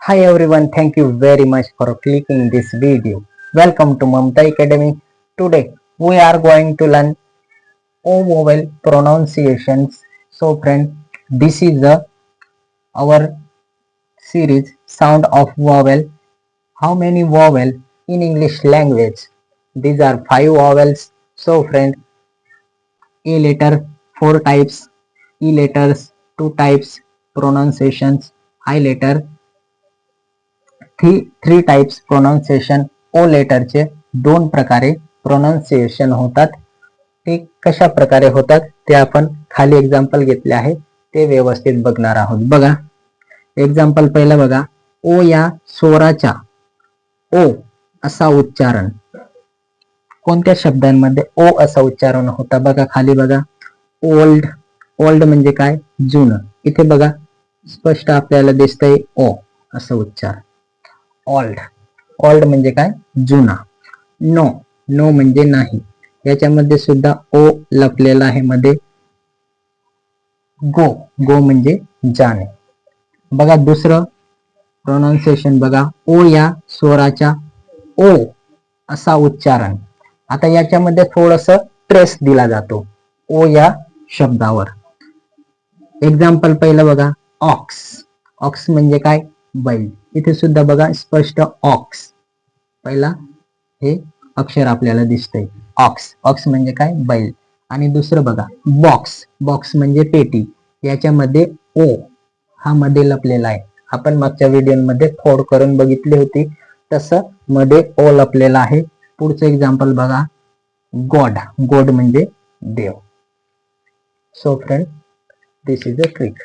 Hi everyone, thank you very much for clicking this video. Welcome to Mamta Academy. Today we are going to learn O vowel pronunciations. So friend, this is our series Sound of Vowel. How many vowel in English language? These are 5 vowels. So friend, A letter 4 types, E letters 2 types, pronunciations, I letter three types pronunciation, O लेटरचे दोन प्रकारे pronunciation होतात. ते कशा प्रकारे होतात ते आपण खाली एक्झाम्पल घेतले आहे, ते व्यवस्थित बघणार आहोत. बघा एक्झाम्पल पहिलं बघा. ओ या स्वराच्या ओ असा उच्चारण कोणत्या शब्दांमध्ये ओ असा उच्चारण होता? बघा खाली बघा. ओल्ड, ओल्ड म्हणजे काय? जुनं. इथे बघा स्पष्ट आपल्याला दिसतंय ओ असं उच्चार. ओल्ड, ओल्ड म्हणजे काय? जुना. नो, नो म्हणजे नाही. याच्यामध्ये सुद्धा ओ लपलेला आहे मध्ये. गो, गो म्हणजे जाणे. बघा दुसरं प्रोनाउन्सिएशन बघा. ओ या स्वराच्या ओ असा उच्चारण. आता याच्यामध्ये थोडस ट्रेस दिला जातो ओ या शब्दावर. एक्झाम्पल पहिलं बघा. ऑक्स, ऑक्स म्हणजे काय? बैल. इथे सुद्धा बघा स्पष्ट ऑक्स पहिला हे अक्षर आपल्याला दिसतंय. ऑक्स, ऑक्स म्हणजे काय? बैल. आणि दुसरं बघा बॉक्स, बॉक्स म्हणजे पेटी. याच्यामध्ये ओ हा मध्ये लपलेला आहे. आपण मागच्या व्हिडिओमध्ये फोड करून बघितली होती, तसं मध्ये ओ लपलेला आहे. पुढचं एक्झाम्पल बघा. गॉड, गॉड म्हणजे देव. So friend, this is a trick.